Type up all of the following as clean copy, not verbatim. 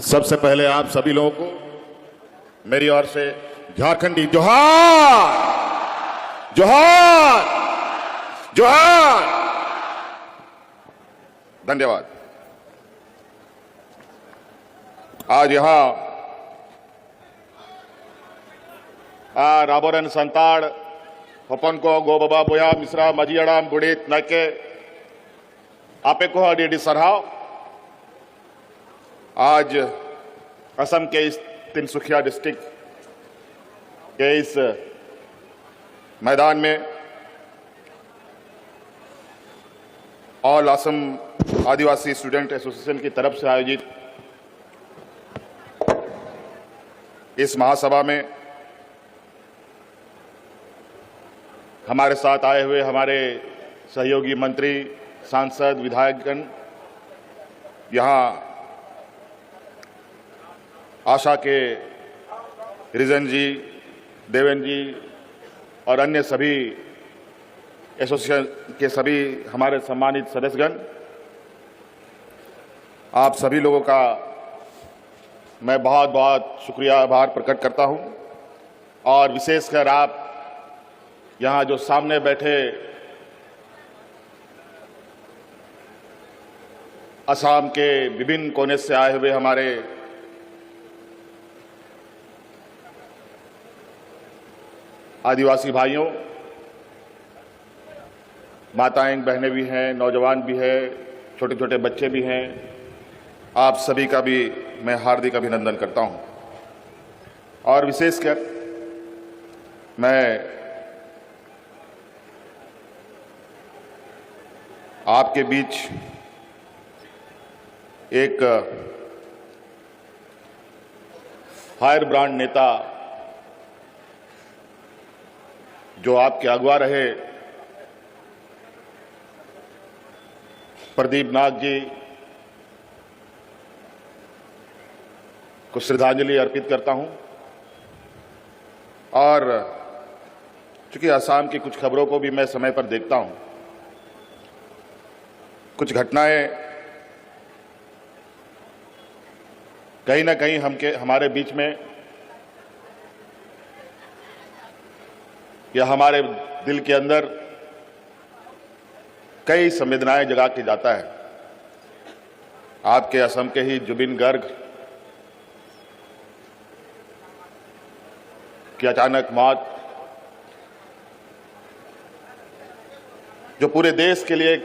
सबसे पहले आप सभी लोगों को मेरी ओर से झारखंडी जोहार जोहार जोहार। धन्यवाद। आज यहां राबोरन संताड़ होपन को गो बाबा बोया मिश्रा मजियाड़ाम गुड़ित नाके आपे को अडी सरहाव। आज असम के इस तिनसुखिया डिस्ट्रिक्ट के इस मैदान में ऑल असम आदिवासी स्टूडेंट एसोसिएशन की तरफ से आयोजित इस महासभा में हमारे साथ आए हुए हमारे सहयोगी मंत्री, सांसद, विधायकगण, यहाँ आशा के रिजन जी, देवेन जी और अन्य सभी एसोसिएशन के सभी हमारे सम्मानित सदस्यगण, आप सभी लोगों का मैं बहुत बहुत शुक्रिया, आभार प्रकट करता हूं। और विशेषकर आप यहाँ जो सामने बैठे असम के विभिन्न कोने से आए हुए हमारे आदिवासी भाइयों, माताएं बहनें भी हैं, नौजवान भी हैं, छोटे छोटे बच्चे भी हैं, आप सभी का भी मैं हार्दिक अभिनंदन करता हूं। और विशेषकर मैं आपके बीच एक फायर ब्रांड नेता जो आपके अगुवा रहे प्रदीप नाग जी को श्रद्धांजलि अर्पित करता हूं। और चूंकि असम की कुछ खबरों को भी मैं समय पर देखता हूं, कुछ घटनाएं कहीं ना कहीं हमारे बीच में या हमारे दिल के अंदर कई संवेदनाएं जगा के जाता है। आपके असम के ही जुबिन गर्ग की अचानक मौत, जो पूरे देश के लिए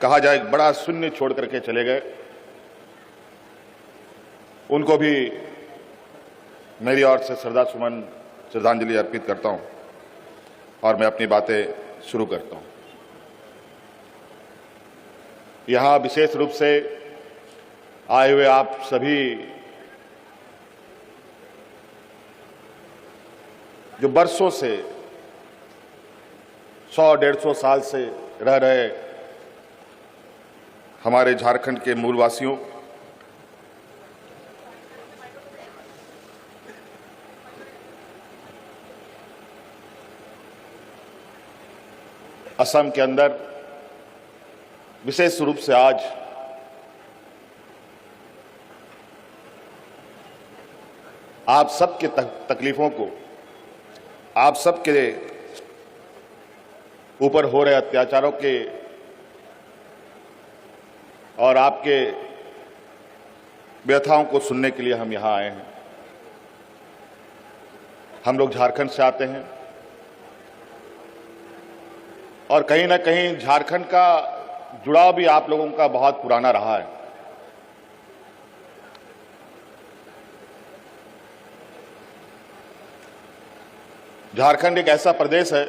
कहा जाए एक बड़ा शून्य छोड़ करके चले गए, उनको भी मेरी ओर से श्रद्धांजलि अर्पित करता हूं। और मैं अपनी बातें शुरू करता हूं। यहां विशेष रूप से आए हुए आप सभी जो बरसों से 100-150 साल से रह रहे हमारे झारखंड के मूलवासियों, असम के अंदर विशेष रूप से आज आप सबके तकलीफों को, आप सबके ऊपर हो रहे अत्याचारों के और आपके व्यथाओं को सुनने के लिए हम यहां आए हैं। हम लोग झारखंड से आते हैं और कहीं ना कहीं झारखंड का जुड़ाव भी आप लोगों का बहुत पुराना रहा है। झारखंड एक ऐसा प्रदेश है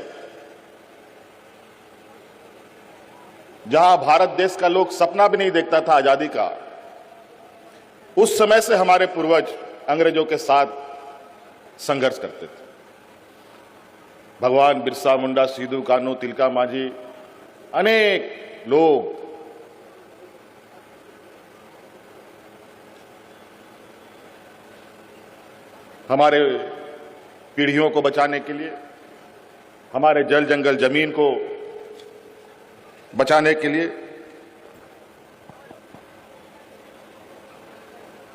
जहां भारत देश का लोग सपना भी नहीं देखता था आजादी का। उस समय से हमारे पूर्वज अंग्रेजों के साथ संघर्ष करते थे। भगवान बिरसा मुंडा, सिद्धू कान्हू, तिलका मांझी, अनेक लोग हमारे पीढ़ियों को बचाने के लिए, हमारे जल जंगल जमीन को बचाने के लिए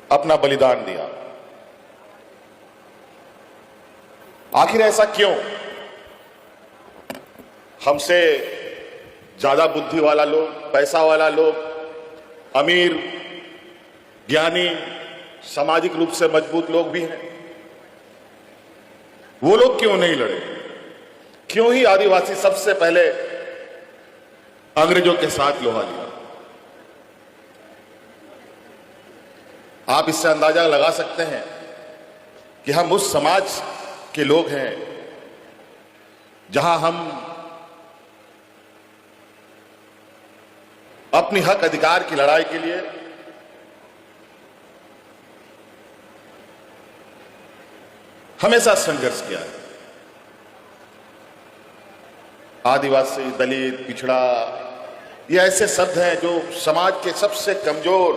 अपना बलिदान दिया। आखिर ऐसा क्यों? हमसे ज्यादा बुद्धि वाला लोग, पैसा वाला लोग, अमीर, ज्ञानी, सामाजिक रूप से मजबूत लोग भी हैं, वो लोग क्यों नहीं लड़े? क्यों ही आदिवासी सबसे पहले अंग्रेजों के साथ लोहा लिया? आप इससे अंदाजा लगा सकते हैं कि हम उस समाज के लोग हैं जहां हम अपनी हक अधिकार की लड़ाई के लिए हमेशा संघर्ष किया है। आदिवासी, दलित, पिछड़ा, ये ऐसे शब्द हैं जो समाज के सबसे कमजोर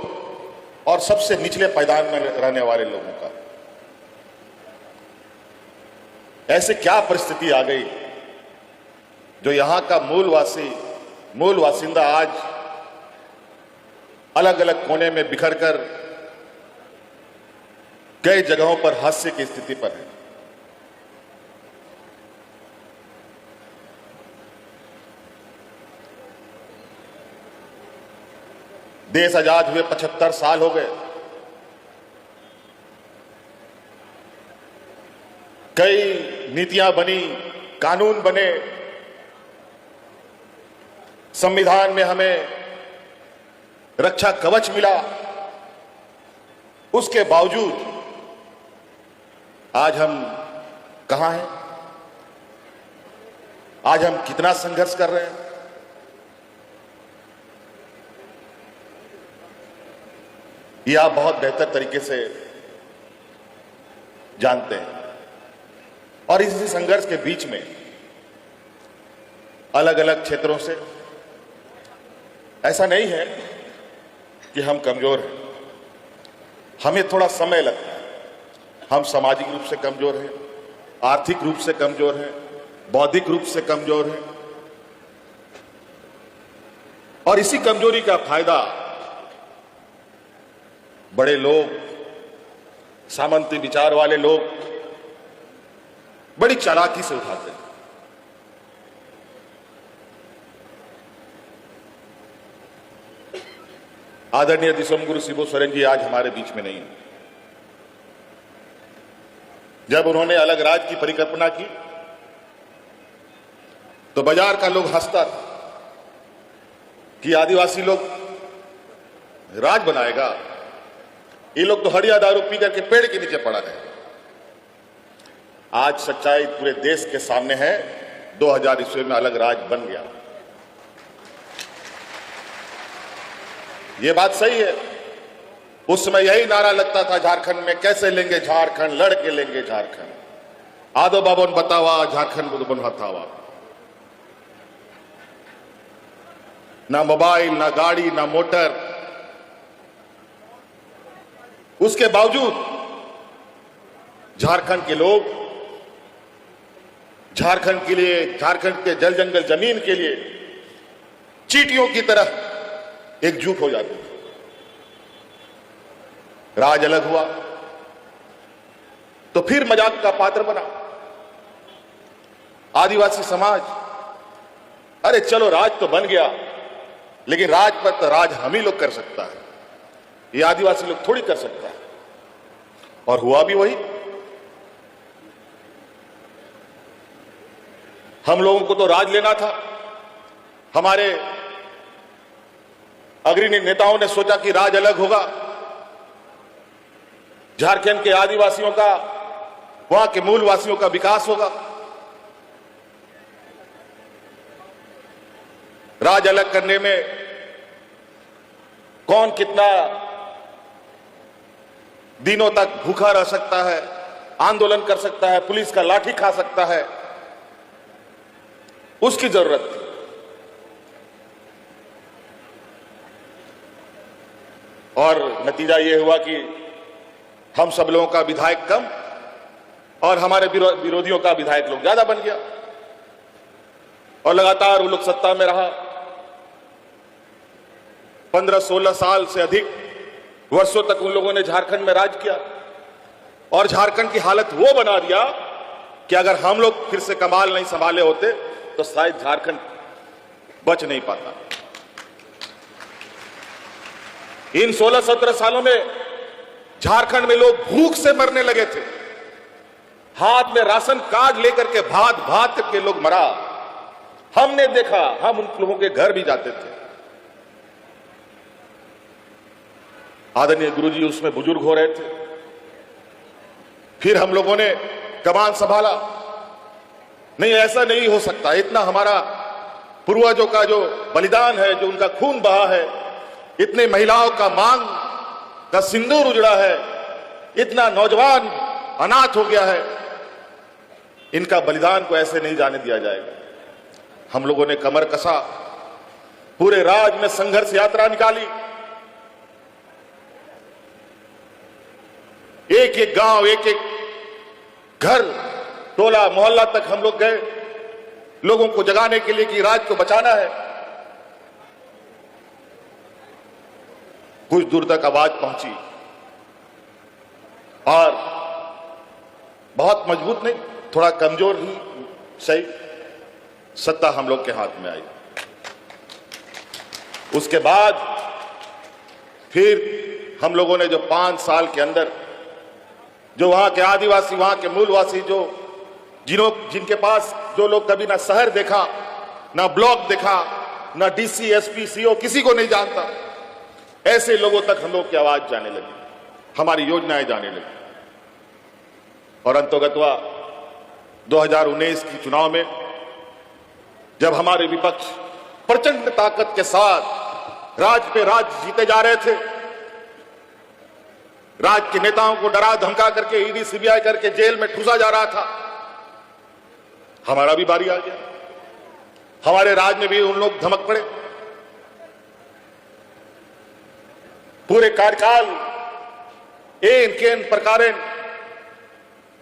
और सबसे निचले पायदान में रहने वाले लोगों का। ऐसे क्या परिस्थिति आ गई जो यहां का मूल वासिंदा आज अलग अलग कोने में बिखर कर कई जगहों पर हास्य की स्थिति पर है। देश आजाद हुए 75 साल हो गए। कई नीतियां बनी, कानून बने, संविधान में हमें रक्षा कवच मिला। उसके बावजूद आज हम कहां हैं? आज हम कितना संघर्ष कर रहे हैं? ये आप बहुत बेहतर तरीके से जानते हैं। और इसी संघर्ष के बीच में अलग अलग क्षेत्रों से ऐसा नहीं है कि हम कमजोर हैं, हमें थोड़ा समय लगता है। हम सामाजिक रूप से कमजोर हैं, आर्थिक रूप से कमजोर हैं, बौद्धिक रूप से कमजोर हैं, और इसी कमजोरी का फायदा बड़े लोग, सामंती विचार वाले लोग बड़ी चालाकी से उठाते हैं। आदरणीय दिसोमगुरु शिबू सोरेन जी आज हमारे बीच में नहीं है। जब उन्होंने अलग राज्य की परिकल्पना की तो बाजार का लोग हंसता था कि आदिवासी लोग राज बनाएगा, ये लोग तो हड़िया दारू पी करके पेड़ के नीचे पड़ा रहे। आज सच्चाई पूरे देश के सामने है। 2000 ईस्वी में अलग राज बन गया। ये बात सही है। उस समय यही नारा लगता था झारखंड में, कैसे लेंगे झारखंड, लड़के लेंगे झारखंड। आदो बाबन बतावा झारखंड बुदबन हथावा। ना मोबाइल, ना गाड़ी, ना मोटर, उसके बावजूद झारखंड के लोग झारखंड के लिए, झारखंड के जल जंगल जमीन के लिए चींटियों की तरह एकजुट हो जाते थे। राज अलग हुआ तो फिर मजाक का पात्र बना आदिवासी समाज। अरे चलो राज तो बन गया, लेकिन राज पर तो राज हम ही लोग कर सकता है, ये आदिवासी लोग थोड़ी कर सकता है। और हुआ भी वही। हम लोगों को तो राज लेना था। हमारे अग्रणी नेताओं ने सोचा कि राज अलग होगा, झारखंड के आदिवासियों का, वहां के मूल वासियों का विकास होगा। राज अलग करने में कौन कितना दिनों तक भूखा रह सकता है, आंदोलन कर सकता है, पुलिस का लाठी खा सकता है, उसकी जरूरत थी। और नतीजा यह हुआ कि हम सब लोगों का विधायक कम और हमारे विरोधियों का विधायक लोग ज्यादा बन गया। और लगातार वो लोग सत्ता में रहा। 15-16 साल से अधिक वर्षों तक उन लोगों ने झारखंड में राज किया और झारखंड की हालत वो बना दिया कि अगर हम लोग फिर से कमाल नहीं संभाले होते तो शायद झारखंड बच नहीं पाता। इन 16-17 सालों में झारखंड में लोग भूख से मरने लगे थे। हाथ में राशन कार्ड लेकर के भात भात करके लोग मरा। हमने देखा, हम उन लोगों के घर भी जाते थे। आदरणीय गुरुजी उसमें बुजुर्ग हो रहे थे। फिर हम लोगों ने कमान संभाला। नहीं, ऐसा नहीं हो सकता। इतना हमारा पूर्वजों का जो बलिदान है, जो उनका खून बहा है, इतने महिलाओं का मांग का सिंदूर उजड़ा है, इतना नौजवान अनाथ हो गया है, इनका बलिदान को ऐसे नहीं जाने दिया जाएगा। हम लोगों ने कमर कसा, पूरे राज्य में संघर्ष यात्रा निकाली। एक एक गांव, एक एक घर, टोला मोहल्ला तक हम लोग गए, लोगों को जगाने के लिए कि राज्य को बचाना है। कुछ दूर तक आवाज पहुंची और बहुत मजबूत नहीं, थोड़ा कमजोर ही सही, सत्ता हम लोग के हाथ में आई। उसके बाद फिर हम लोगों ने जो 5 साल के अंदर जो वहां के आदिवासी, वहां के मूलवासी, जिनके पास, जो लोग कभी ना शहर देखा, ना ब्लॉक देखा, ना डीसी, एसपी, सीओ, किसी को नहीं जानता, ऐसे लोगों तक हम लोग की आवाज जाने लगी, हमारी योजनाएं जाने लगी। और अंतोगत्वा 2019 की चुनाव में जब हमारे विपक्ष प्रचंड ताकत के साथ राज पे राज जीते जा रहे थे, राज के नेताओं को डरा धमका करके ईडी सीबीआई करके जेल में ठूसा जा रहा था, हमारा भी बारी आ गया। हमारे राज में भी उन लोग धमक पड़े। पूरे कार्यकाल एन केन प्रकारेण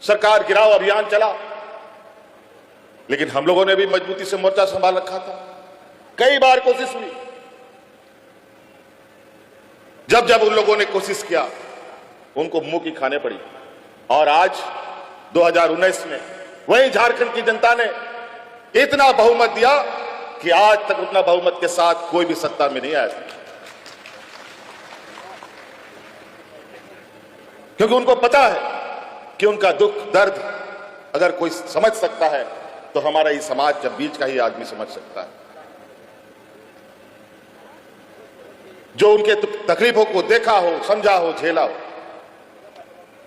सरकार गिराव अभियान चला, लेकिन हम लोगों ने भी मजबूती से मोर्चा संभाल रखा था। कई बार कोशिश हुई, जब जब उन लोगों ने कोशिश किया उनको मुंह की खाने पड़ी। और आज 2019 में वही झारखंड की जनता ने इतना बहुमत दिया कि आज तक उतना बहुमत के साथ कोई भी सत्ता में नहीं आया, क्योंकि उनको पता है कि उनका दुख दर्द अगर कोई समझ सकता है तो हमारा ये समाज, जब बीच का ही आदमी समझ सकता है, जो उनके तकलीफों को देखा हो, समझा हो, झेला हो।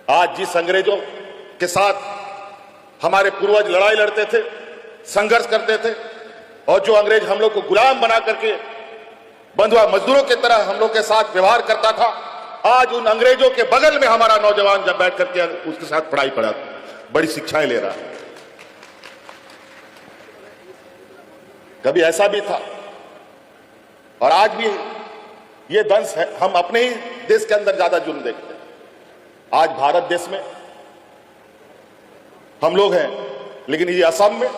आज जिस अंग्रेजों के साथ हमारे पूर्वज लड़ाई लड़ते थे, संघर्ष करते थे, और जो अंग्रेज हम लोग को गुलाम बना करके बंधुआ मजदूरों की तरह हम लोग के साथ व्यवहार करता था, आज उन अंग्रेजों के बगल में हमारा नौजवान जब बैठ करके उसके साथ पढ़ाई पढ़ा, बड़ी शिक्षाएं ले रहा है। कभी ऐसा भी था और आज भी ये दंश है। हम अपने ही देश के अंदर ज्यादा जुल्म देखते हैं। आज भारत देश में हम लोग हैं, लेकिन ये असम में,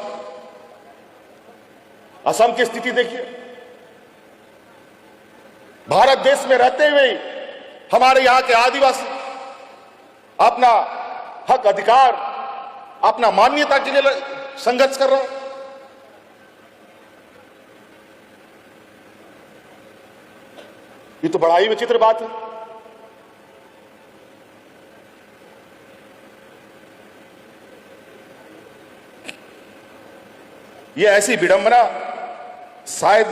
असम की स्थिति देखिए। भारत देश में रहते हुए हमारे यहां के आदिवासी अपना हक, अधिकार, अपना मान्यता के लिए संघर्ष कर रहे हैं। ये तो बड़ा ही विचित्र बात है। ये ऐसी विडंबना, शायद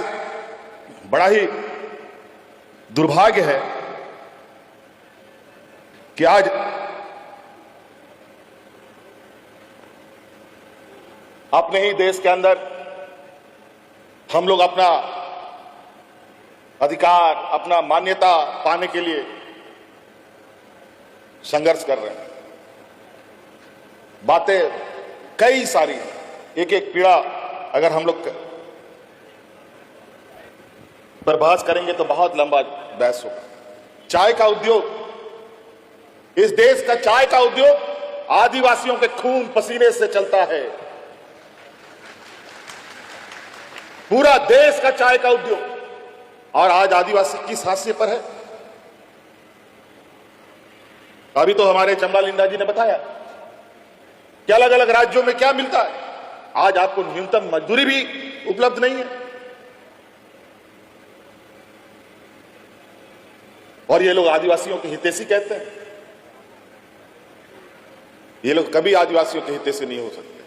बड़ा ही दुर्भाग्य है कि आज अपने ही देश के अंदर हम लोग अपना अधिकार, अपना मान्यता पाने के लिए संघर्ष कर रहे हैं। बातें कई सारी, एक एक पीड़ा अगर हम लोग पर बहस करेंगे तो बहुत लंबा बहस होगा। चाय का उद्योग, इस देश का चाय का उद्योग आदिवासियों के खून पसीने से चलता है। पूरा देश का चाय का उद्योग, और आज आदिवासी किस हाशिए पर है? अभी तो हमारे चंबा लिंडा जी ने बताया कि अलग अलग राज्यों में क्या मिलता है। आज आपको न्यूनतम मजदूरी भी उपलब्ध नहीं है। और ये लोग आदिवासियों के हितैषी कहते हैं। ये लोग कभी आदिवासियों के हितैषी नहीं हो सकते।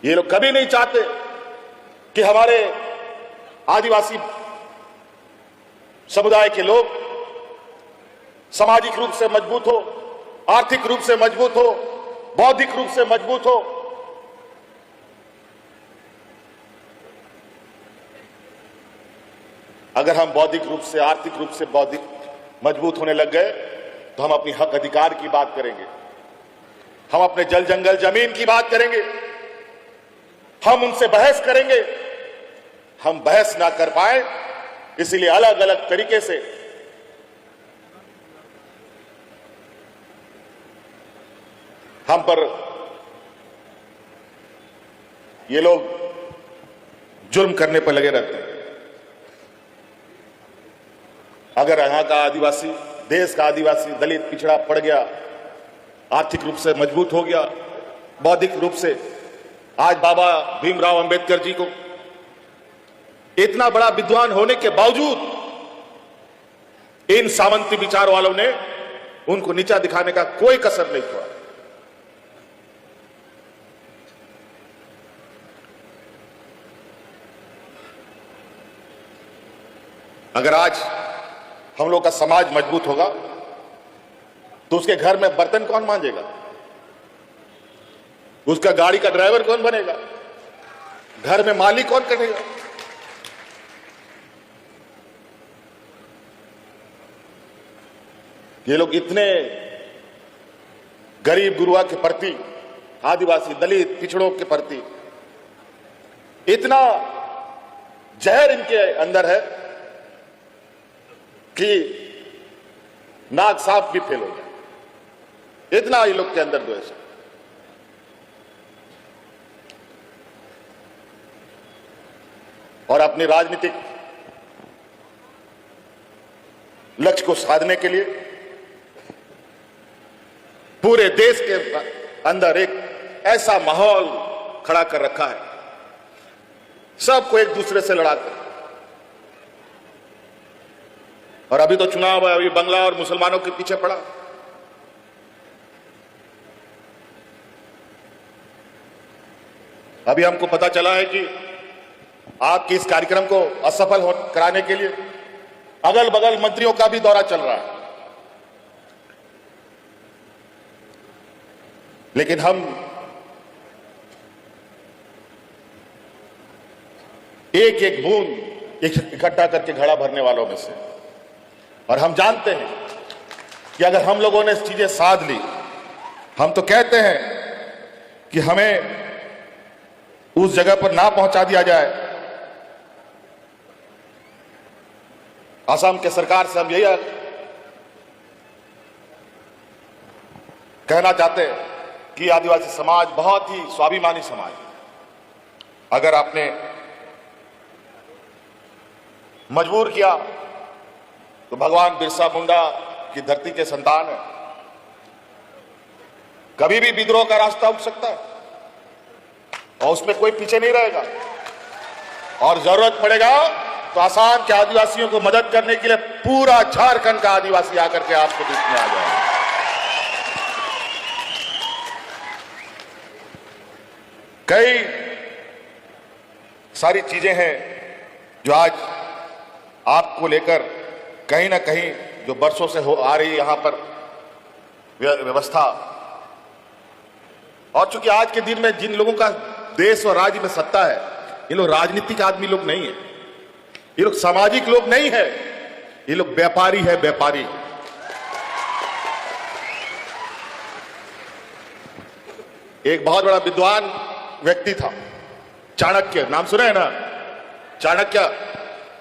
ये लोग कभी नहीं चाहते कि हमारे आदिवासी समुदाय के लोग सामाजिक रूप से मजबूत हो, आर्थिक रूप से मजबूत हो, बौद्धिक रूप से मजबूत हो। अगर हम बौद्धिक रूप से, आर्थिक रूप से मजबूत होने लग गए तो हम अपनी हक अधिकार की बात करेंगे, हम अपने जल जंगल जमीन की बात करेंगे, हम उनसे बहस करेंगे। हम बहस ना कर पाए, इसीलिए अलग अलग तरीके से हम पर ये लोग जुर्म करने पर लगे रहते हैं। अगर यहां का आदिवासी, देश का आदिवासी, दलित, पिछड़ा पड़ गया, आर्थिक रूप से मजबूत हो गया, बौद्धिक रूप से, आज बाबा भीमराव अंबेडकर जी को इतना बड़ा विद्वान होने के बावजूद इन सामंती विचार वालों ने उनको नीचा दिखाने का कोई कसर नहीं छोड़ा। अगर आज हम लोग का समाज मजबूत होगा तो उसके घर में बर्तन कौन मांजेगा, उसका गाड़ी का ड्राइवर कौन बनेगा, घर में माली कौन करेगा। ये लोग इतने गरीब गुरुआ के प्रति, आदिवासी, दलित, पिछड़ों के प्रति इतना जहर इनके अंदर है कि नाक साफ भी फेल हो जाए, इतना ये लोग के अंदर द्वेष है। और अपनी राजनीतिक लक्ष्य को साधने के लिए पूरे देश के अंदर एक ऐसा माहौल खड़ा कर रखा है, सबको एक दूसरे से लड़ाकर। और अभी तो चुनाव है, अभी बंगला और मुसलमानों के पीछे पड़ा। अभी हमको पता चला है कि आपके इस कार्यक्रम को असफल कराने के लिए अगल बगल मंत्रियों का भी दौरा चल रहा है। लेकिन हम एक एक बूंद इकट्ठा करके घड़ा भरने वालों में से, और हम जानते हैं कि अगर हम लोगों ने चीजें साध ली, हम तो कहते हैं कि हमें उस जगह पर ना पहुंचा दिया जाए। असम के सरकार से हम यही कहना चाहते हैं कि आदिवासी समाज बहुत ही स्वाभिमानी समाज है। अगर आपने मजबूर किया तो भगवान बिरसा मुंडा की धरती के संतान है, कभी भी विद्रोह का रास्ता उठ सकता है और उसमें कोई पीछे नहीं रहेगा। और जरूरत पड़ेगा तो आसाम के आदिवासियों को मदद करने के लिए पूरा झारखंड का आदिवासी आकर के आपको बीच में आ जाएगा। कई सारी चीजें हैं जो आज आपको लेकर कहीं ना कहीं जो बरसों से हो आ रही यहां पर व्यवस्था, और चूंकि आज के दिन में जिन लोगों का देश और राज्य में सत्ता है, ये लोग राजनीतिक आदमी लोग नहीं है, ये लोग सामाजिक लोग नहीं है, ये लोग व्यापारी है, व्यापारी। एक बहुत बड़ा विद्वान व्यक्ति था, चाणक्य, नाम सुना है ना?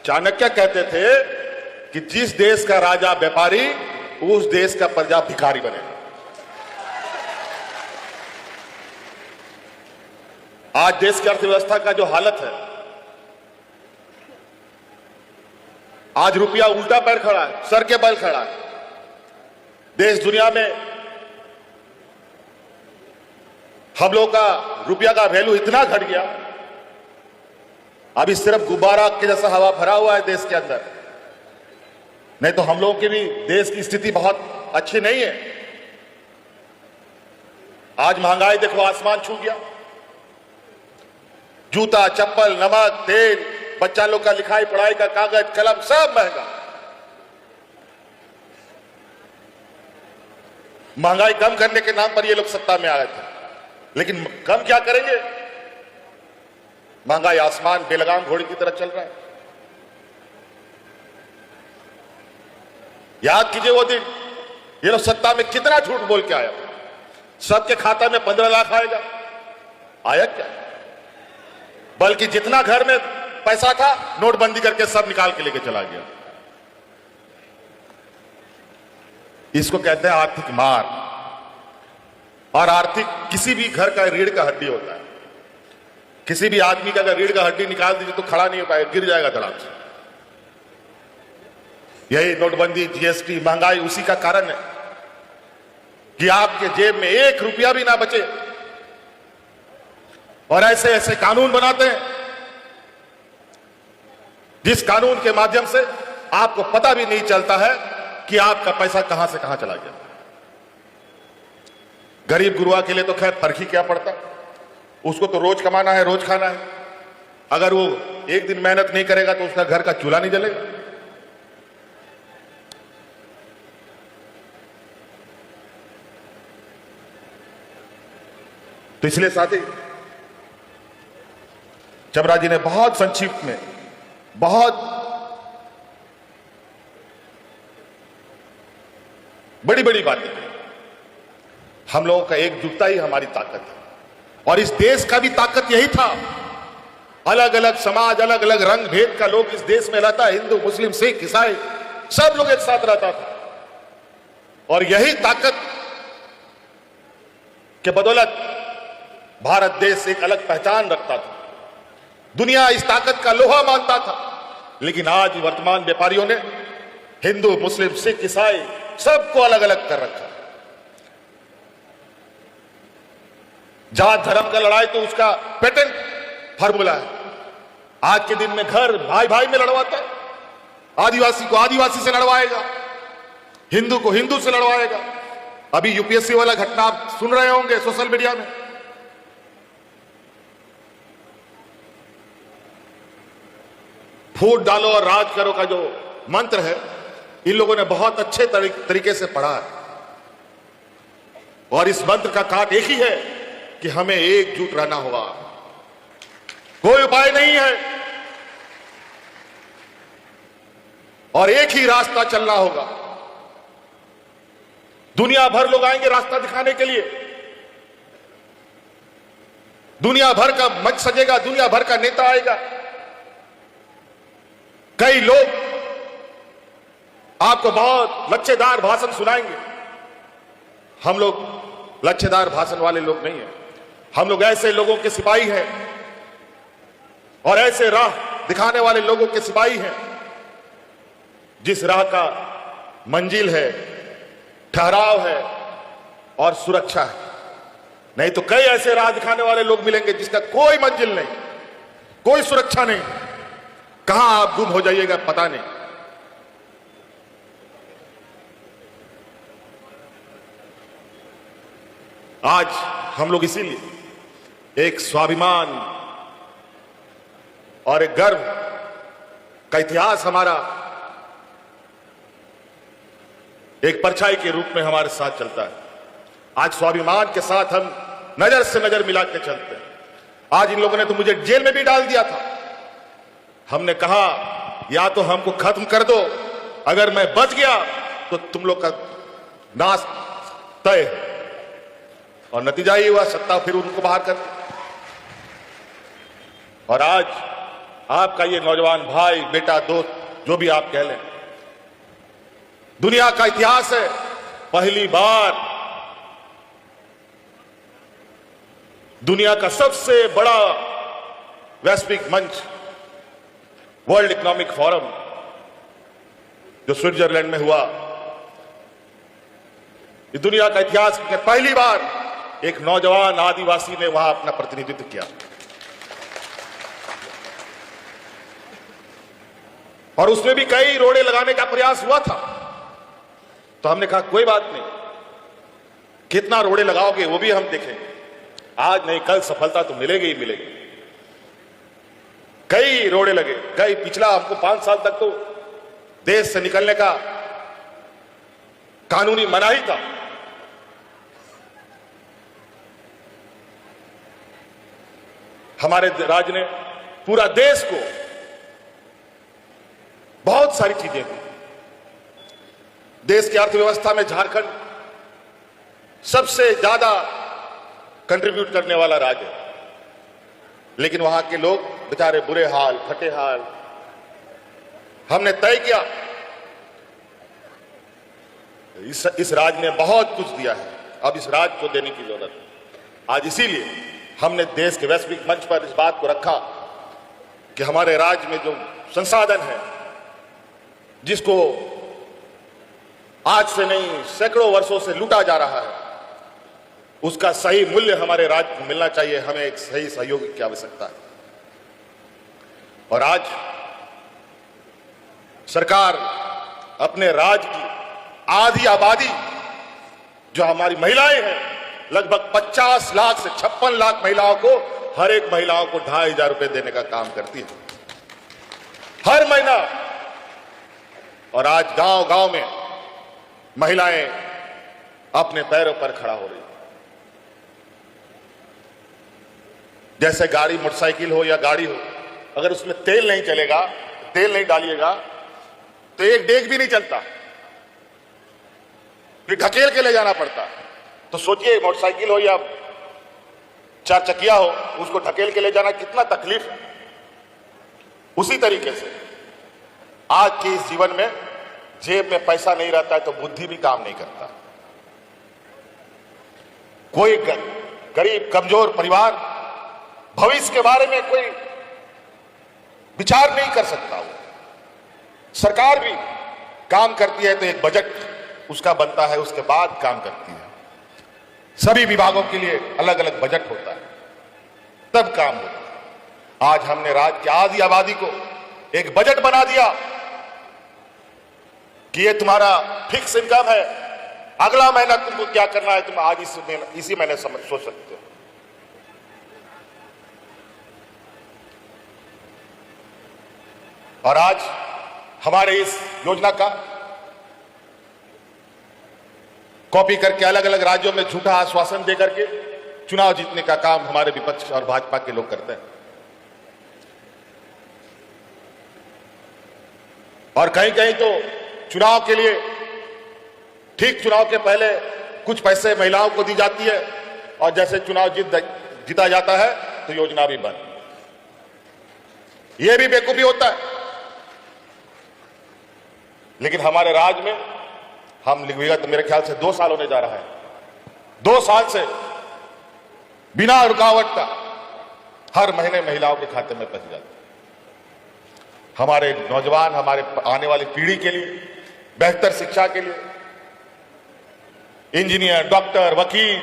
चाणक्य कहते थे कि जिस देश का राजा व्यापारी, उस देश का प्रजा भिखारी बने। आज देश की अर्थव्यवस्था का जो हालत है, आज रुपया उल्टा पैर खड़ा है, सर के बल खड़ा है। देश दुनिया में हम लोग का रुपया का वैल्यू इतना घट गया, अभी सिर्फ गुब्बारा के जैसा हवा भरा हुआ है देश के अंदर। नहीं तो हम लोगों की भी देश की स्थिति बहुत अच्छी नहीं है। आज महंगाई देखो आसमान छू गया। जूता, चप्पल, नमक, तेल, बच्चा लोग का लिखाई पढ़ाई का कागज कलम सब महंगा। महंगाई कम करने के नाम पर ये लोग सत्ता में आए थे, लेकिन कम क्या करेंगे? महंगाई आसमान बेलगाम घोड़े की तरह चल रहा है। याद कीजिए वो दिन ये लोग सत्ता में कितना झूठ बोल के आया। सबके खाता में 15 लाख आएगा, आया क्या? बल्कि जितना घर में पैसा था नोटबंदी करके सब निकाल के लेके चला गया। इसको कहते हैं आर्थिक मार। और आर्थिक किसी भी घर का रीढ़ का हड्डी होता है। किसी भी आदमी का अगर रीढ़ का हड्डी निकाल दीजिए तो खड़ा नहीं हो पाएगा, गिर जाएगा धड़ाम से। यही नोटबंदी, जीएसटी, महंगाई उसी का कारण है कि आपके जेब में 1 रुपया भी ना बचे। और ऐसे ऐसे कानून बनाते हैं जिस कानून के माध्यम से आपको पता भी नहीं चलता है कि आपका पैसा कहां से कहां चला गया। गरीब गुरुआ के लिए तो खैर फर्क ही क्या पड़ता, उसको तो रोज कमाना है, रोज खाना है। अगर वो एक दिन मेहनत नहीं करेगा तो उसका घर का चूल्हा नहीं जलेगा। तो इसलिए साथी, चबरा जी ने बहुत संक्षिप्त में बहुत बड़ी बड़ी बातें कही। हम लोगों का एकजुटता ही हमारी ताकत है और इस देश का भी ताकत यही था। अलग अलग समाज, अलग अलग रंग भेद का लोग इस देश में रहता, हिंदू, मुस्लिम, सिख, ईसाई, सब लोग एक साथ रहता था। और यही ताकत के बदौलत भारत देश एक अलग पहचान रखता था। दुनिया इस ताकत का लोहा मानता था। लेकिन आज वर्तमान व्यापारियों ने हिंदू, मुस्लिम, सिख, ईसाई सबको अलग अलग कर रखा। जात धर्म का लड़ाई तो उसका पेटेंट फार्मूला है। आज के दिन में घर भाई भाई में लड़वाता है। आदिवासी को आदिवासी से लड़वाएगा, हिंदू को हिंदू से लड़वाएगा। अभी यूपीएससी वाला घटना आप सुन रहे होंगे सोशल मीडिया में। फूट डालो और राज करो का जो मंत्र है, इन लोगों ने बहुत अच्छे तरीके से पढ़ा है। और इस मंत्र का काट एक ही है कि हमें एकजुट रहना होगा। कोई उपाय नहीं है और एक ही रास्ता चलना होगा। दुनिया भर लोग आएंगे रास्ता दिखाने के लिए। दुनिया भर का मंच सजेगा, दुनिया भर का नेता आएगा। कई लोग आपको बहुत लच्छेदार भाषण सुनाएंगे। हम लोग लच्छेदार भाषण वाले लोग नहीं हैं। हम लोग ऐसे लोगों के सिपाही हैं और ऐसे राह दिखाने वाले लोगों के सिपाही हैं जिस राह का मंजिल है, ठहराव है और सुरक्षा है। नहीं तो कई ऐसे राह दिखाने वाले लोग मिलेंगे जिसका कोई मंजिल नहीं, कोई सुरक्षा नहीं। कहां आप गुम हो जाइएगा पता नहीं। आज हम लोग इसीलिए एक स्वाभिमान और एक गर्व का इतिहास हमारा एक परछाई के रूप में हमारे साथ चलता है। आज स्वाभिमान के साथ हम नजर से नजर मिला के चलते हैं। आज इन लोगों ने तो मुझे जेल में भी डाल दिया था। हमने कहा या तो हमको खत्म कर दो, अगर मैं बच गया तो तुम लोग का नाश तय है। और नतीजा ये हुआ, सत्ता फिर उनको बाहर कर दी। और आज आपका ये नौजवान भाई, बेटा, दोस्त, जो भी आप कह लें, दुनिया का इतिहास है, पहली बार दुनिया का सबसे बड़ा वैश्विक मंच वर्ल्ड इकोनॉमिक फोरम जो स्विट्जरलैंड में हुआ, ये दुनिया का इतिहास में पहली बार एक नौजवान आदिवासी ने वहां अपना प्रतिनिधित्व किया। और उसमें भी कई रोड़े लगाने का प्रयास हुआ था। तो हमने कहा कोई बात नहीं, कितना रोड़े लगाओगे वो भी हम देखेंगे, आज नहीं कल सफलता तो मिलेगी ही मिलेगी। कई रोड़े लगे, कई पिछला हमको 5 साल तक तो देश से निकलने का कानूनी मनाही था। हमारे राज्य ने पूरा देश को बहुत सारी चीजें दी। देश की अर्थव्यवस्था में झारखंड सबसे ज्यादा कंट्रीब्यूट करने वाला राज्य है, लेकिन वहां के लोग बेचारे बुरे हाल, फटे हाल। हमने तय किया इस राज्य ने बहुत कुछ दिया है, अब इस राज्य को देने की जरूरत है। आज इसीलिए हमने देश के वैश्विक मंच पर इस बात को रखा कि हमारे राज्य में जो संसाधन है, जिसको आज से नहीं सैकड़ों वर्षों से लूटा जा रहा है, उसका सही मूल्य हमारे राज्य को मिलना चाहिए। हमें एक सही सहयोग की आवश्यकता है। और आज सरकार अपने राज्य की आधी आबादी जो हमारी महिलाएं हैं, लगभग 50 लाख से 56 लाख महिलाओं को हर एक महिलाओं को 2500 रुपए देने का काम करती है हर महीना। और आज गांव-गांव में महिलाएं अपने पैरों पर खड़ा हो रही। जैसे गाड़ी, मोटरसाइकिल हो या गाड़ी हो, अगर उसमें तेल नहीं चलेगा, तेल नहीं डालिएगा तो एक डेग भी नहीं चलता, फिर ढकेल के ले जाना पड़ता। तो सोचिए मोटरसाइकिल हो या 4 चकिया हो, उसको ढकेल के ले जाना कितना तकलीफ है। उसी तरीके से आज के इस जीवन में जेब में पैसा नहीं रहता है तो बुद्धि भी काम नहीं करता। कोई गरीब कमजोर परिवार भविष्य के बारे में कोई विचार नहीं कर सकता। वो सरकार भी काम करती है तो एक बजट उसका बनता है, उसके बाद काम करती है। सभी विभागों के लिए अलग अलग बजट होता है, तब काम होता है। आज हमने राज्य की आधी आबादी को एक बजट बना दिया कि ये तुम्हारा फिक्स इनकम है, अगला महीना तुमको क्या करना है तुम आज इसी महीने सोच सकते हो। और आज हमारे इस योजना का कॉपी करके अलग अलग राज्यों में झूठा आश्वासन देकर के चुनाव जीतने का काम हमारे विपक्ष और भाजपा के लोग करते हैं। और कहीं कहीं तो चुनाव के लिए, ठीक चुनाव के पहले कुछ पैसे महिलाओं को दी जाती है और जैसे चुनाव जीता जाता है तो योजना भी बंद। यह भी बेवकूफी होता है। लेकिन हमारे राज्य में हम विगत मेरे ख्याल से 2 साल होने जा रहा है, 2 साल से बिना रुकावट का हर महीने महिलाओं के खाते में पैसे जाते हैं। हमारे नौजवान, हमारे आने वाली पीढ़ी के लिए बेहतर शिक्षा के लिए इंजीनियर, डॉक्टर, वकील,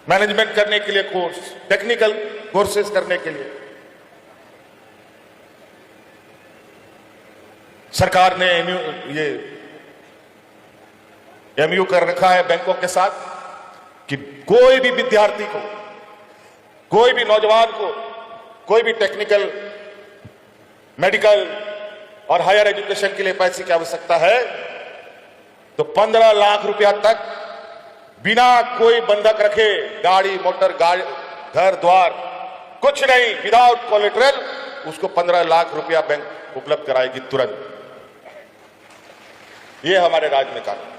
मैनेजमेंट करने के लिए कोर्स, टेक्निकल कोर्सेज करने के लिए सरकार ने एमयू कर रखा है बैंकों के साथ कि कोई भी विद्यार्थी को, कोई भी नौजवान को, कोई भी टेक्निकल, मेडिकल और हायर एजुकेशन के लिए पैसे की आवश्यकता है तो 15 लाख रुपया तक बिना कोई बंधक रखे, गाड़ी मोटर, घर द्वार कुछ नहीं, विदाउट कोलेटरल उसको 15 लाख रुपया बैंक उपलब्ध कराएगी तुरंत। ये हमारे राज्य में कानून।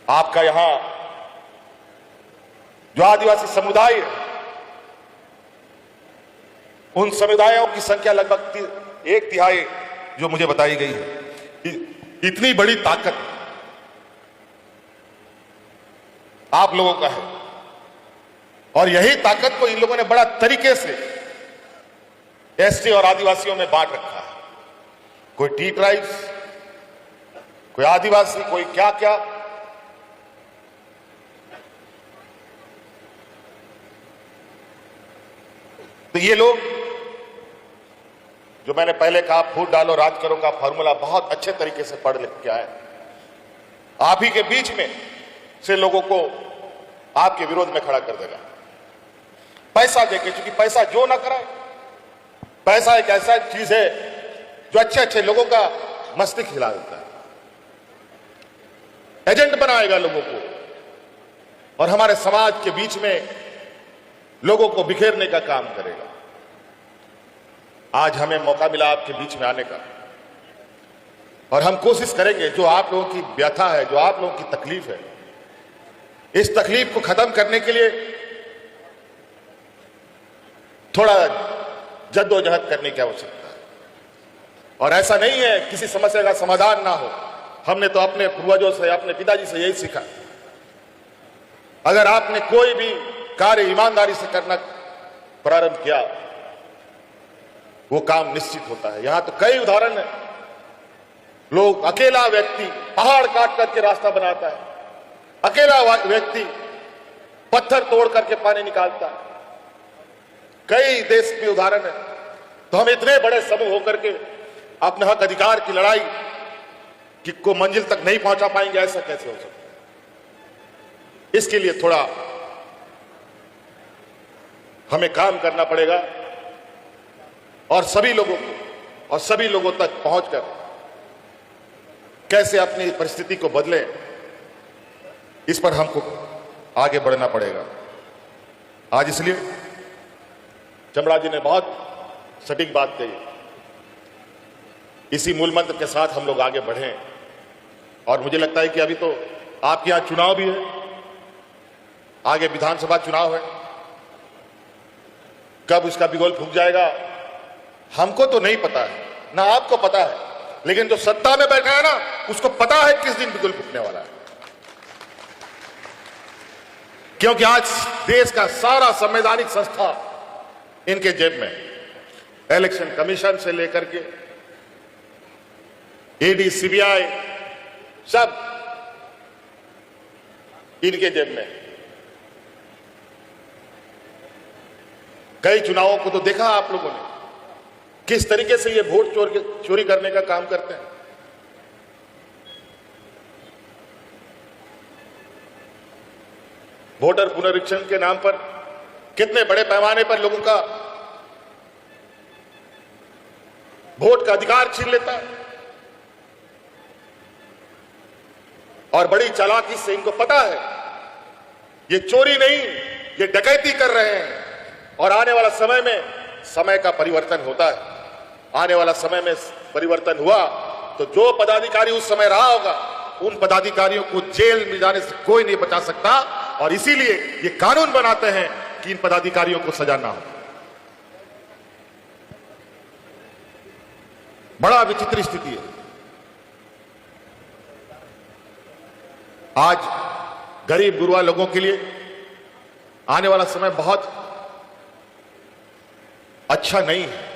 आपका यहां जो आदिवासी समुदाय है, उन समुदायों की संख्या लगभग 1/3 जो मुझे बताई गई है। इतनी बड़ी ताकत आप लोगों का है और यही ताकत को इन लोगों ने बड़ा तरीके से एसटी और आदिवासियों में बांट रखा है। कोई टी ट्राइब्स, कोई आदिवासी, कोई क्या क्या। तो ये लोग, जो मैंने पहले कहा फूट डालो राज करो का फॉर्मूला बहुत अच्छे तरीके से पढ़ लिख के आए। आप ही के बीच में से लोगों को आपके विरोध में खड़ा कर देगा पैसा देके, क्योंकि पैसा जो ना कराए। पैसा एक ऐसा चीज है जो अच्छे अच्छे लोगों का मस्तिष्क हिला देता है, एजेंट बनाएगा लोगों को और हमारे समाज के बीच में लोगों को बिखेरने का काम करेगा। आज हमें मौका मिला आपके बीच में आने का और हम कोशिश करेंगे जो आप लोगों की व्यथा है, जो आप लोगों की तकलीफ है, इस तकलीफ को खत्म करने के लिए थोड़ा जद्दोजहद करने की आवश्यकता है। और ऐसा नहीं है किसी समस्या का समाधान ना हो। हमने तो अपने पूर्वजों से, अपने पिताजी से यही सीखा, अगर आपने कोई भी कार्य ईमानदारी से करना प्रारंभ किया वो काम निश्चित होता है। यहां तो कई उदाहरण है, लोग, अकेला व्यक्ति पहाड़ काट करके रास्ता बनाता है, अकेला व्यक्ति पत्थर तोड़ करके पानी निकालता है, कई देश में उदाहरण है। तो हम इतने बड़े समूह होकर के अपने हक अधिकार की लड़ाई कि को मंजिल तक नहीं पहुंचा पाएंगे, ऐसा कैसे हो सकता है? इसके लिए थोड़ा हमें काम करना पड़ेगा और सभी लोगों को और सभी लोगों तक पहुंचकर कैसे अपनी परिस्थिति को बदलें, इस पर हमको आगे बढ़ना पड़ेगा। आज इसलिए चमड़ा जी ने बहुत सटीक बात कही, इसी मूल मंत्र के साथ हम लोग आगे बढ़ें। और मुझे लगता है कि अभी तो आपके यहां चुनाव भी है, आगे विधानसभा चुनाव है, कब उसका बिगुल फूंक जाएगा हमको तो नहीं पता है, ना आपको पता है, लेकिन जो सत्ता में बैठा है ना उसको पता है किस दिन बिगुल फूंकने वाला है। क्योंकि आज देश का सारा संवैधानिक संस्था इनके जेब में, इलेक्शन कमीशन से लेकर के ईडी, सीबीआई, सब इनके जेब में। कई चुनावों को तो देखा आप लोगों ने किस तरीके से ये वोट चोरी करने का काम करते हैं। वोटर पुनरीक्षण के नाम पर कितने बड़े पैमाने पर लोगों का वोट का अधिकार छीन लेता है। और बड़ी चालाकी से इनको पता है ये चोरी नहीं, ये डकैती कर रहे हैं। और आने वाला समय में समय का परिवर्तन होता है, आने वाला समय में परिवर्तन हुआ तो जो पदाधिकारी उस समय रहा होगा उन पदाधिकारियों को जेल में जाने से कोई नहीं बचा सकता। और इसीलिए ये कानून बनाते हैं कि इन पदाधिकारियों को सजा ना हो। बड़ा विचित्र स्थिति है। आज गरीब गुरबा लोगों के लिए आने वाला समय बहुत अच्छा नहीं है।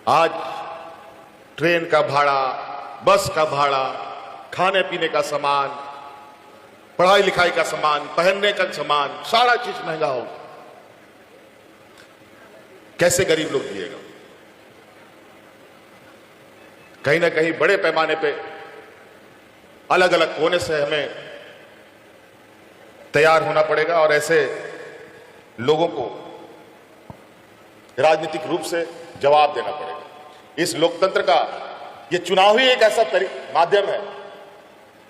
आज ट्रेन का भाड़ा, बस का भाड़ा, खाने पीने का सामान, पढ़ाई लिखाई का सामान, पहनने का सामान, सारा चीज महंगा हो। कैसे गरीब लोग जिएगा? कहीं ना कहीं बड़े पैमाने पे अलग अलग कोने से हमें तैयार होना पड़ेगा और ऐसे लोगों को राजनीतिक रूप से जवाब देना पड़ेगा। इस लोकतंत्र का ये चुनाव ही एक ऐसा माध्यम है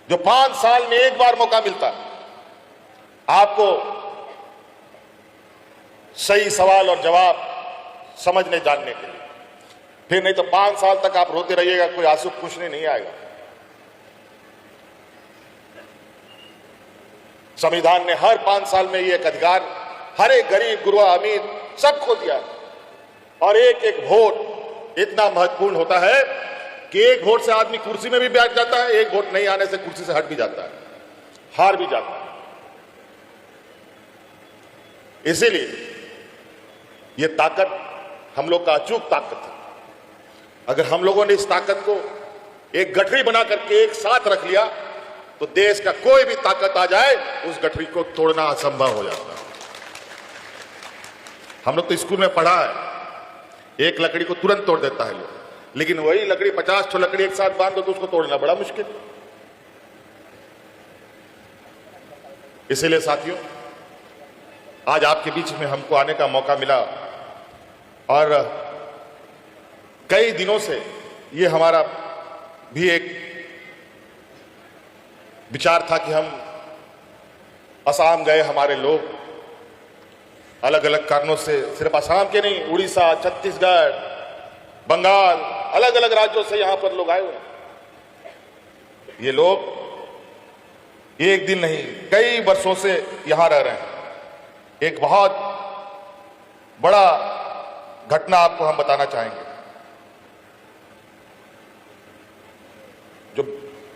जो 5 साल में एक बार मौका मिलता है आपको सही सवाल और जवाब समझने जानने के लिए। फिर नहीं तो 5 साल तक आप रोते रहिएगा, कोई आंसू पूछने नहीं आएगा। संविधान ने हर 5 साल में ये एक अधिकार हर एक गरीब, गुरबा, अमीर सबको दिया। और एक एक वोट इतना महत्वपूर्ण होता है कि एक वोट से आदमी कुर्सी में भी बैठ जाता है, एक वोट नहीं आने से कुर्सी से हट भी जाता है, हार भी जाता है। इसीलिए ये ताकत हम लोग का अचूक ताकत है। अगर हम लोगों ने इस ताकत को एक गठरी बना करके एक साथ रख लिया तो देश का कोई भी ताकत आ जाए उस गठरी को तोड़ना असंभव हो जाता है। हम लोग तो स्कूल में पढ़ा है, एक लकड़ी को तुरंत तोड़ देता है लोग, लेकिन वही लकड़ी 50 ठो लकड़ी एक साथ बांध दो तो उसको तोड़ना बड़ा मुश्किल। इसीलिए साथियों, आज आपके बीच में हमको आने का मौका मिला और कई दिनों से ये हमारा भी एक विचार था कि हम असम गए, हमारे लोग अलग अलग कारणों से, सिर्फ असम के नहीं, उड़ीसा, छत्तीसगढ़, बंगाल, अलग अलग राज्यों से यहां पर लोग आए हुए। ये लोग एक दिन नहीं कई वर्षों से यहां रह रहे हैं। एक बहुत बड़ा घटना आपको हम बताना चाहेंगे। जो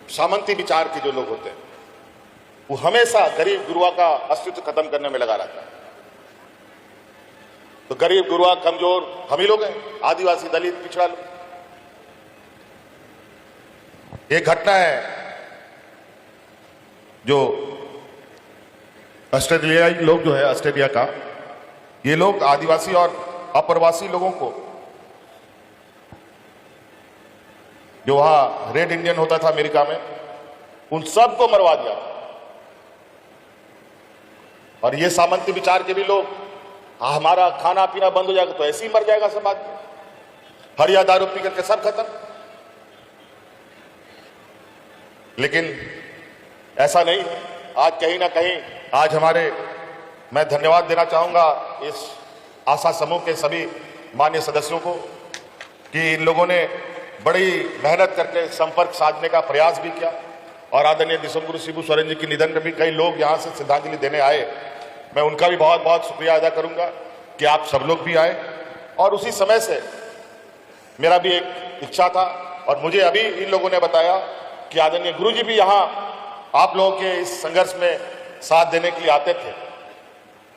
सामंती विचार के जो लोग होते हैं वो हमेशा गरीब गुरुआ का अस्तित्व खत्म करने में लगा रहता है। तो गरीब गुरुआ कमजोर हम ही लोग हैं, आदिवासी, दलित, पिछड़ा लोग। एक घटना है जो ऑस्ट्रेलियाई लोग जो है, ऑस्ट्रेलिया का, ये लोग आदिवासी और अप्रवासी लोगों को, जो वहां रेड इंडियन होता था अमेरिका में, उन सबको मरवा दिया। और ये सामंती विचार के भी लोग, हमारा खाना पीना बंद हो जाएगा तो ऐसे ही मर जाएगा सब आदमी, हरिया दारू पी करके सब खत्म। लेकिन ऐसा नहीं। आज कहीं ना कहीं आज मैं धन्यवाद देना चाहूंगा इस आशा समूह के सभी मान्य सदस्यों को कि इन लोगों ने बड़ी मेहनत करके संपर्क साधने का प्रयास भी किया। और आदरणीय दिसंगुरु शिबू सोरेन जी के निधन में भी कई लोग यहां से श्रद्धांजलि देने आए। मैं उनका भी बहुत बहुत शुक्रिया अदा करूंगा कि आप सब लोग भी आए। और उसी समय से मेरा भी एक इच्छा था और मुझे अभी इन लोगों ने बताया कि आदरणीय गुरु जी भी यहाँ आप लोगों के इस संघर्ष में साथ देने के लिए आते थे।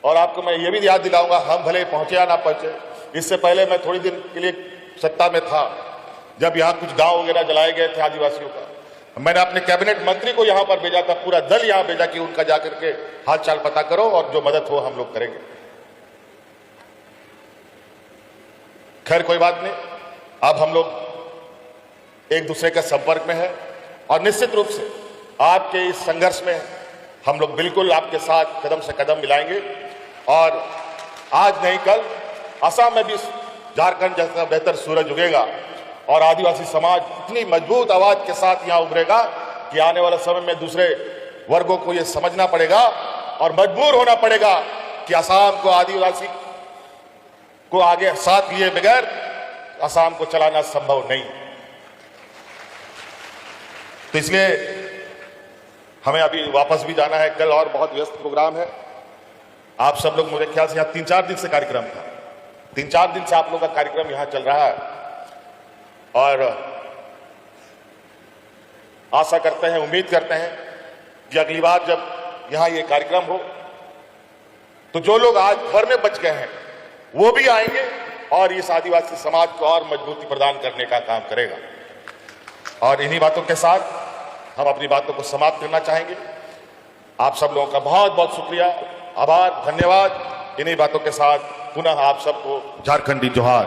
और आपको मैं ये भी याद दिलाऊंगा, हम भले पहुंचे या ना पहुंचे, इससे पहले मैं थोड़ी दिन के लिए सत्ता में था जब यहाँ कुछ गांव वगैरह जलाए गए थे आदिवासियों का। मैंने अपने कैबिनेट मंत्री को यहाँ पर भेजा था, पूरा दल यहाँ भेजा कि उनका जाकर के हाल चाल पता करो और जो मदद हो हम लोग करेंगे। खैर कोई बात नहीं, अब हम लोग एक दूसरे के संपर्क में हैं और निश्चित रूप से आपके इस संघर्ष में हम लोग बिल्कुल आपके साथ कदम से कदम मिलाएंगे। और आज नहीं कल असम में भी झारखंड जैसा बेहतर सूरज उगेगा और आदिवासी समाज इतनी मजबूत आवाज के साथ यहां उभरेगा कि आने वाले समय में दूसरे वर्गों को यह समझना पड़ेगा और मजबूर होना पड़ेगा कि असम को, आदिवासी को आगे साथ लिए बगैर असम को चलाना संभव नहीं। तो इसलिए हमें अभी वापस भी जाना है, कल और बहुत व्यस्त प्रोग्राम है। आप सब लोग, मुझे ख्याल से यहाँ 3-4 दिन से कार्यक्रम था, 3-4 दिन से आप लोग का कार्यक्रम यहाँ चल रहा है। और आशा करते हैं, उम्मीद करते हैं कि अगली बार जब यहाँ ये कार्यक्रम हो तो जो लोग आज घर में बच गए हैं वो भी आएंगे और इस आदिवासी समाज को और मजबूती प्रदान करने का काम करेगा। और इन्हीं बातों के साथ हम अपनी बातों को समाप्त करना चाहेंगे। आप सब लोगों का बहुत बहुत शुक्रिया, आभार, धन्यवाद। इन्हीं बातों के साथ पुनः आप सबको झारखंडी जोहार।